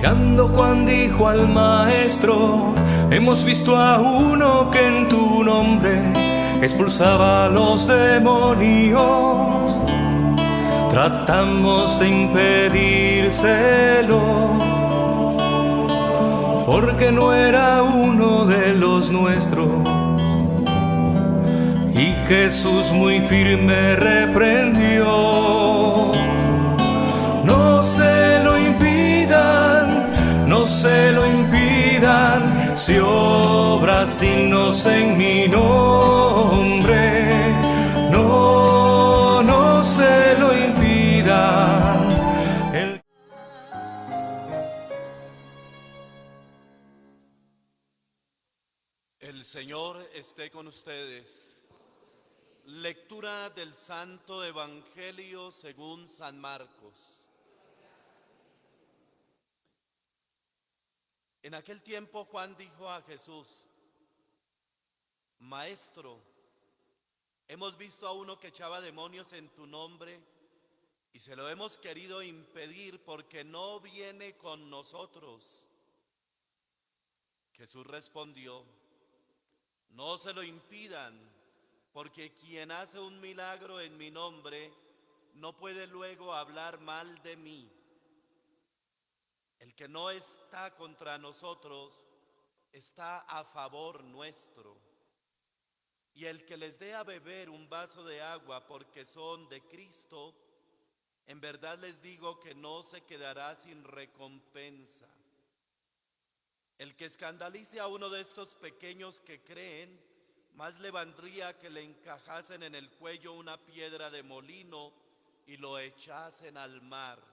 Llegando Juan dijo al maestro: hemos visto a uno que en tu nombre expulsaba a los demonios. Tratamos de impedírselo, porque no era uno de los nuestros. Y Jesús muy firme reprendió: no se lo impidan, no se lo impidan, si obra signos en mi nombre. No, no se lo impidan. El Señor esté con ustedes. Lectura del Santo Evangelio según San Marcos. En aquel tiempo Juan dijo a Jesús: Maestro, hemos visto a uno que echaba demonios en tu nombre y se lo hemos querido impedir porque no viene con nosotros. Jesús respondió: no se lo impidan, porque quien hace un milagro en mi nombre no puede luego hablar mal de mí. El que no está contra nosotros está a favor nuestro. Y el que les dé a beber un vaso de agua porque son de Cristo, en verdad les digo que no se quedará sin recompensa. El que escandalice a uno de estos pequeños que creen, más le valdría que le encajasen en el cuello una piedra de molino y lo echasen al mar.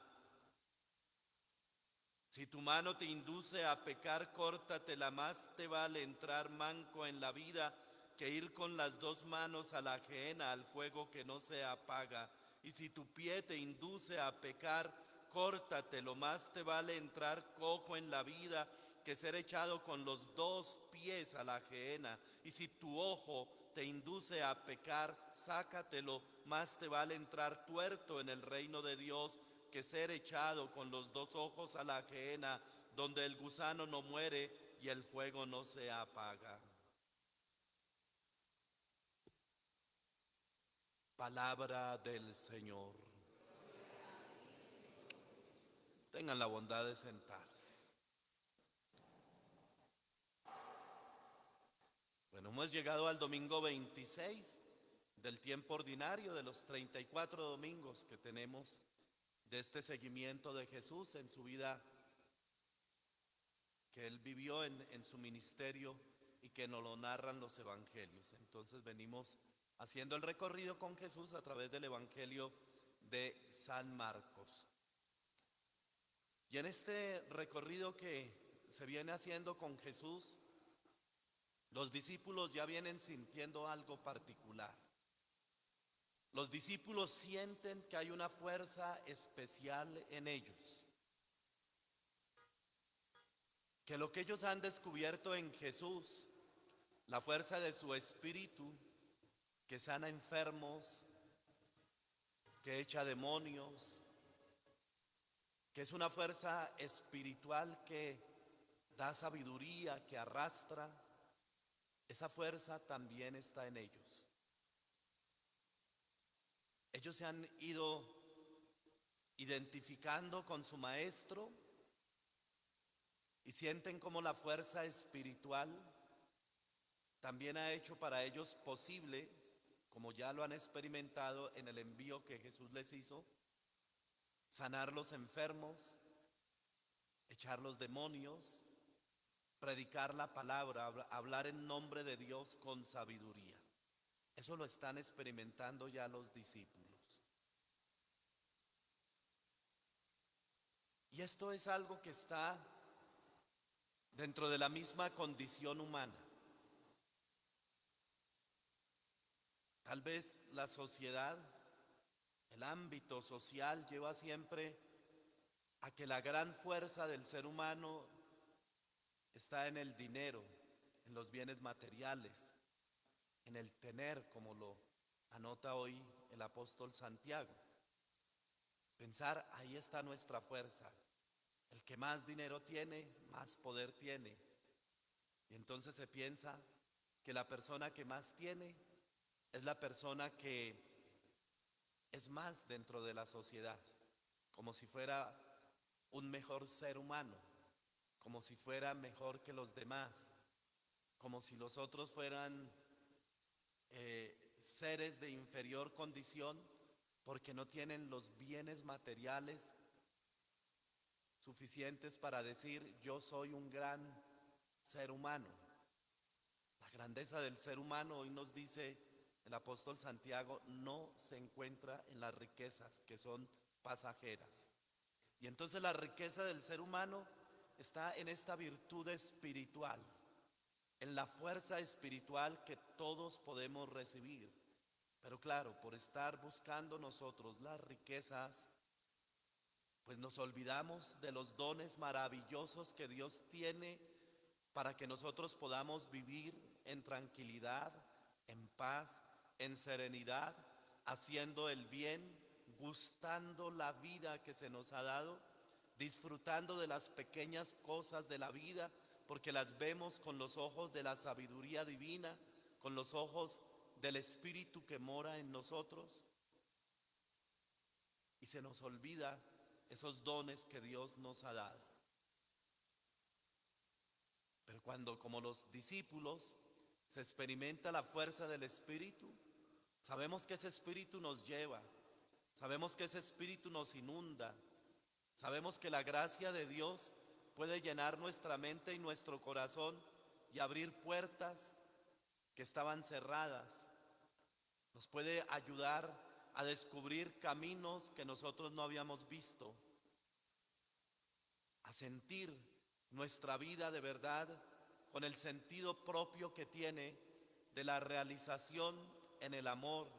Si tu mano te induce a pecar, córtatela. Más te vale entrar manco en la vida que ir con las dos manos a la gehenna, al fuego que no se apaga. Y si tu pie te induce a pecar, córtatelo. Más te vale entrar cojo en la vida que ser echado con los dos pies a la gehenna. Y si tu ojo te induce a pecar, sácatelo. Más te vale entrar tuerto en el reino de Dios que ser echado con los dos ojos a la gehenna, donde el gusano no muere y el fuego no se apaga. Palabra del Señor. Tengan la bondad de sentarse. Bueno, hemos llegado al domingo 26 del tiempo ordinario, de los 34 domingos que tenemos de este seguimiento de Jesús en su vida que Él vivió en su ministerio y que nos lo narran los evangelios. Entonces venimos haciendo el recorrido con Jesús a través del Evangelio de San Marcos. Y en este recorrido que se viene haciendo con Jesús, los discípulos ya vienen sintiendo algo particular. Los discípulos sienten que hay una fuerza especial en ellos, que lo que ellos han descubierto en Jesús, la fuerza de su espíritu, que sana enfermos, que echa demonios, que es una fuerza espiritual que da sabiduría, que arrastra, esa fuerza también está en ellos. Ellos se han ido identificando con su maestro y sienten como la fuerza espiritual también ha hecho para ellos posible, como ya lo han experimentado en el envío que Jesús les hizo, sanar los enfermos, echar los demonios, predicar la palabra, hablar en nombre de Dios con sabiduría. Eso lo están experimentando ya los discípulos. Y esto es algo que está dentro de la misma condición humana. Tal vez la sociedad, el ámbito social lleva siempre a que la gran fuerza del ser humano está en el dinero, en los bienes materiales, en el tener, como lo anota hoy el apóstol Santiago. Pensar, ahí está nuestra fuerza. El que más dinero tiene, más poder tiene. Y entonces se piensa que la persona que más tiene es la persona que es más dentro de la sociedad, como si fuera un mejor ser humano, como si fuera mejor que los demás, como si los otros fueran seres de inferior condición porque no tienen los bienes materiales suficientes para decir yo soy un gran ser humano. La grandeza del ser humano, hoy nos dice el apóstol Santiago, no se encuentra en las riquezas que son pasajeras. Y entonces la riqueza del ser humano está en esta virtud espiritual, en la fuerza espiritual que todos podemos recibir. Pero claro, por estar buscando nosotros las riquezas, pues nos olvidamos de los dones maravillosos que Dios tiene para que nosotros podamos vivir en tranquilidad, en paz, en serenidad, haciendo el bien, gustando la vida que se nos ha dado, disfrutando de las pequeñas cosas de la vida, porque las vemos con los ojos de la sabiduría divina, con los ojos del Espíritu que mora en nosotros, y se nos olvida esos dones que Dios nos ha dado. Pero cuando, como los discípulos, se experimenta la fuerza del Espíritu, sabemos que ese Espíritu nos lleva, sabemos que ese Espíritu nos inunda, sabemos que la gracia de Dios puede llenar nuestra mente y nuestro corazón y abrir puertas que estaban cerradas. Nos puede ayudar a descubrir caminos que nosotros no habíamos visto, a sentir nuestra vida de verdad con el sentido propio que tiene de la realización en el amor,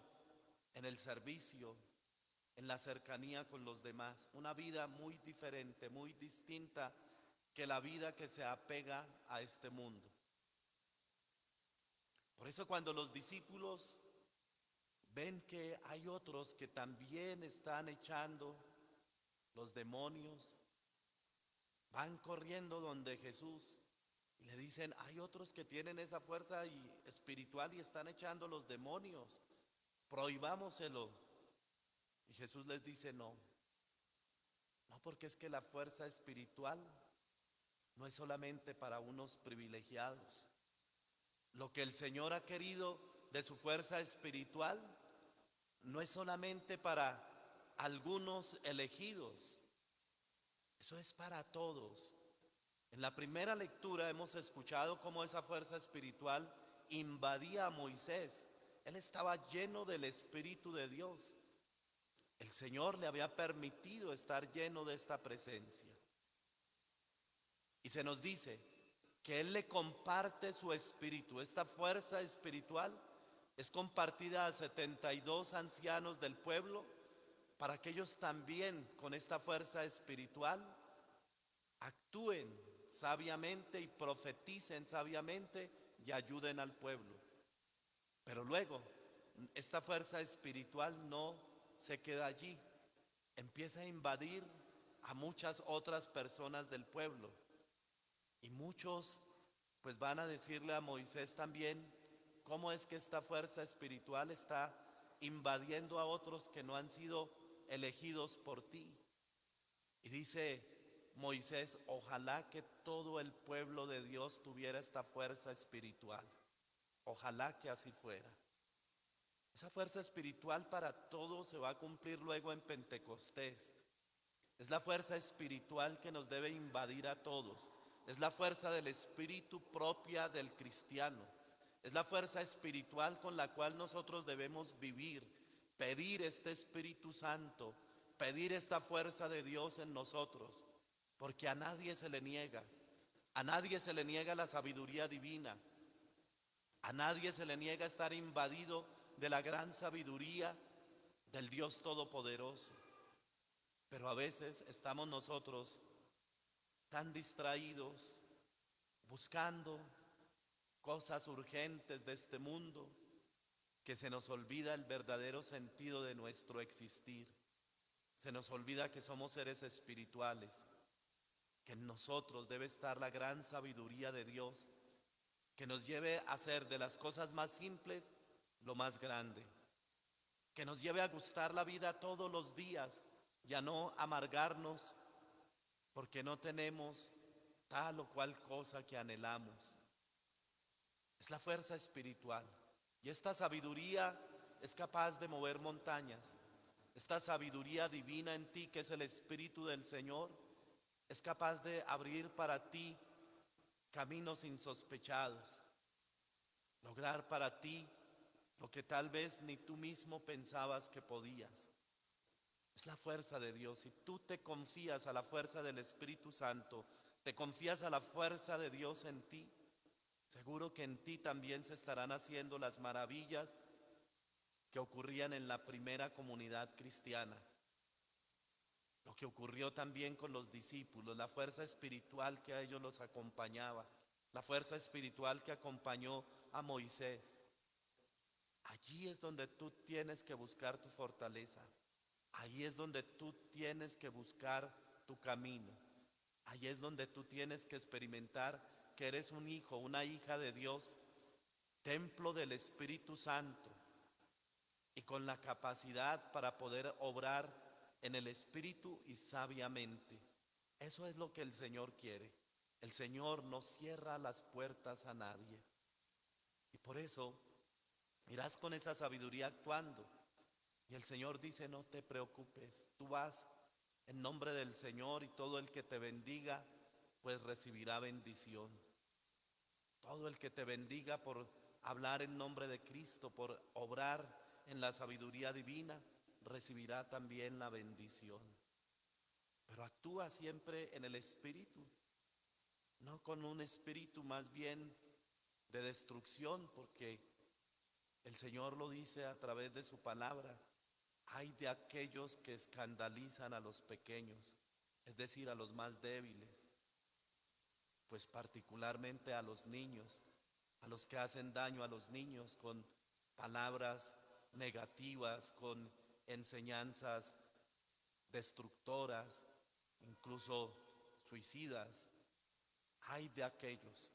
en el servicio, en la cercanía con los demás. Una vida muy diferente, muy distinta que la vida que se apega a este mundo. Por eso cuando los discípulos ven que hay otros que también están echando los demonios, van corriendo donde Jesús y le dicen, hay otros que tienen esa fuerza espiritual y están echando los demonios, prohibámoselo. Y Jesús les dice, no, porque es que la fuerza espiritual no es solamente para unos privilegiados. Lo que el Señor ha querido de su fuerza espiritual no es solamente para algunos elegidos, eso es para todos. En la primera lectura hemos escuchado cómo esa fuerza espiritual invadía a Moisés. Él estaba lleno del Espíritu de Dios. El Señor le había permitido estar lleno de esta presencia. Y se nos dice que Él le comparte su espíritu. Esta fuerza espiritual es compartida a 72 ancianos del pueblo para que ellos también con esta fuerza espiritual actúen sabiamente y profeticen sabiamente y ayuden al pueblo. Pero luego esta fuerza espiritual no se queda allí, empieza a invadir a muchas otras personas del pueblo. Y muchos pues van a decirle a Moisés también cómo es que esta fuerza espiritual está invadiendo a otros que no han sido elegidos por ti. Y dice Moisés, ojalá que todo el pueblo de Dios tuviera esta fuerza espiritual. Ojalá que así fuera. Esa fuerza espiritual para todos se va a cumplir luego en Pentecostés. Es la fuerza espiritual que nos debe invadir a todos. Es la fuerza del Espíritu propia del cristiano. Es la fuerza espiritual con la cual nosotros debemos vivir, pedir este Espíritu Santo, pedir esta fuerza de Dios en nosotros, porque a nadie se le niega la sabiduría divina, a nadie se le niega estar invadido de la gran sabiduría del Dios Todopoderoso. Pero a veces estamos nosotros tan distraídos, buscando cosas urgentes de este mundo, que se nos olvida el verdadero sentido de nuestro existir. Se nos olvida que somos seres espirituales. que en nosotros debe estar la gran sabiduría de Dios, que nos lleve a hacer de las cosas más simples lo más grande, que nos lleve a gustar la vida todos los días y a no amargarnos porque no tenemos tal o cual cosa que anhelamos. Es la fuerza espiritual y esta sabiduría es capaz de mover montañas. Esta sabiduría divina en ti, que es el Espíritu del Señor, es capaz de abrir para ti caminos insospechados, lograr para ti lo que tal vez ni tú mismo pensabas que podías. Es la fuerza de Dios. Si tú te confías a la fuerza del Espíritu Santo, te confías a la fuerza de Dios en ti, seguro que en ti también se estarán haciendo las maravillas que ocurrían en la primera comunidad cristiana. Lo que ocurrió también con los discípulos, la fuerza espiritual que a ellos los acompañaba, la fuerza espiritual que acompañó a Moisés. Allí es donde tú tienes que buscar tu fortaleza. Ahí es donde tú tienes que buscar tu camino. Ahí es donde tú tienes que experimentar que eres un hijo, una hija de Dios, templo del Espíritu Santo, y con la capacidad para poder obrar en el Espíritu y sabiamente. Eso es lo que el Señor quiere. El Señor no cierra las puertas a nadie. Y por eso irás con esa sabiduría actuando. Y el Señor dice, no te preocupes, tú vas en nombre del Señor y todo el que te bendiga, pues recibirá bendición. Todo el que te bendiga por hablar en nombre de Cristo, por obrar en la sabiduría divina, recibirá también la bendición. Pero actúa siempre en el Espíritu, no con un espíritu más bien de destrucción, porque el Señor lo dice a través de su palabra. Hay de aquellos que escandalizan a los pequeños, es decir, a los más débiles, pues particularmente a los niños, a los que hacen daño a los niños con palabras negativas, con enseñanzas destructoras, incluso suicidas. Hay de aquellos,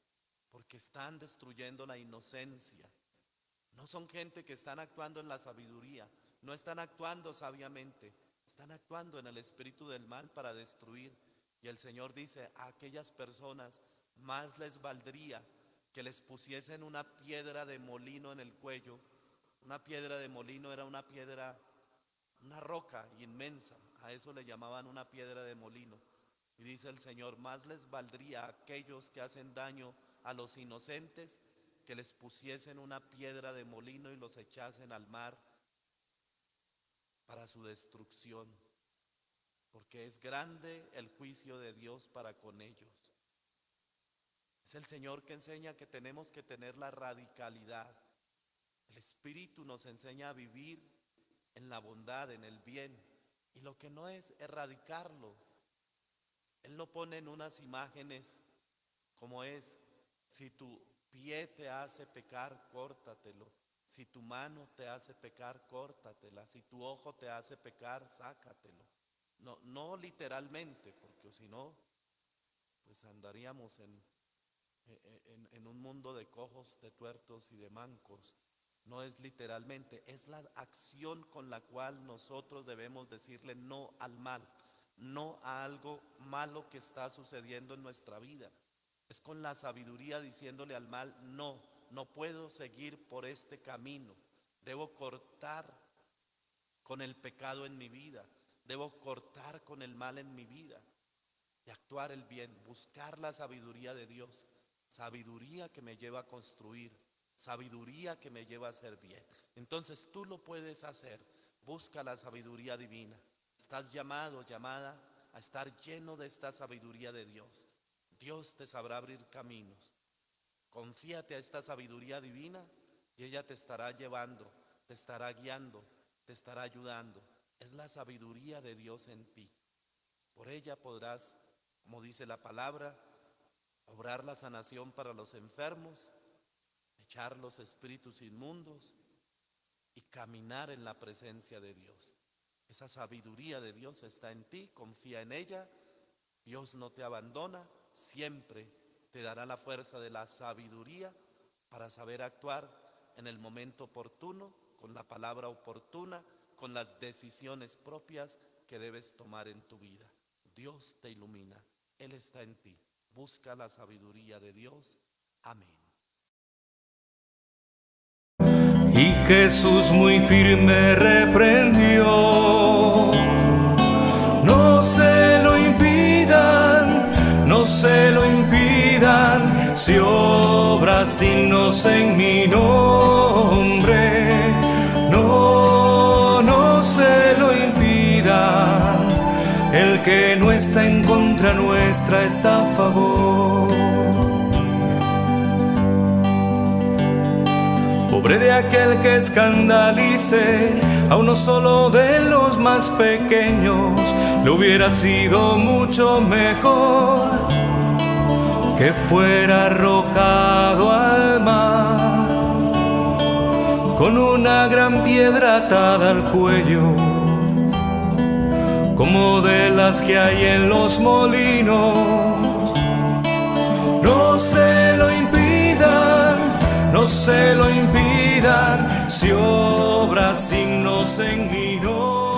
porque están destruyendo la inocencia. No son gente que están actuando en la sabiduría, no están actuando sabiamente, están actuando en el espíritu del mal para destruir. Y el Señor dice, a aquellas personas más les valdría que les pusiesen una piedra de molino en el cuello. Una piedra de molino era una piedra, una roca inmensa, a eso le llamaban una piedra de molino. Y dice el Señor, más les valdría a aquellos que hacen daño a los inocentes que les pusiesen una piedra de molino y los echasen al mar para su destrucción, porque es grande el juicio de Dios para con ellos. Es el Señor que enseña que tenemos que tener la radicalidad. El Espíritu nos enseña a vivir en la bondad, en el bien, y lo que no es erradicarlo. Él lo pone en unas imágenes como es: si tu pie te hace pecar, córtatelo. Si tu mano te hace pecar, córtatela. Si tu ojo te hace pecar, sácatelo. No literalmente, porque si no, pues andaríamos en un mundo de cojos, de tuertos y de mancos. No es literalmente, es la acción con la cual nosotros debemos decirle no al mal, no a algo malo que está sucediendo en nuestra vida. Es con la sabiduría diciéndole al mal, no puedo seguir por este camino. Debo cortar con el pecado en mi vida, debo cortar con el mal en mi vida y actuar el bien, buscar la sabiduría de Dios, sabiduría que me lleva a construir, sabiduría que me lleva a hacer bien. Entonces tú lo puedes hacer, busca la sabiduría divina. Estás llamado, llamada a estar lleno de esta sabiduría de Dios. Dios te sabrá abrir caminos. Confíate a esta sabiduría divina y ella te estará llevando, te estará guiando, te estará ayudando. Es la sabiduría de Dios en ti. Por ella podrás, como dice la palabra, obrar la sanación para los enfermos, echar los espíritus inmundos y caminar en la presencia de Dios. Esa sabiduría de Dios está en ti, confía en ella Dios no te abandona, siempre te dará la fuerza de la sabiduría para saber actuar en el momento oportuno, con la palabra oportuna, con las decisiones propias que debes tomar en tu vida. Dios te ilumina, Él está en ti. Busca la sabiduría de Dios. Amén. Y Jesús muy firme reprendió: no se lo impidan, no se lo impidan, si obra signos en mi nombre. No, no se lo impidan, el que no está en contra nuestra está a favor. Pobre de aquel que escandalice a uno solo de los más pequeños, le hubiera sido mucho mejor que fuera arrojado al mar con una gran piedra atada al cuello, como de las que hay en los molinos. No se lo impidan, no se lo impidan, si obra signos en mi nombre.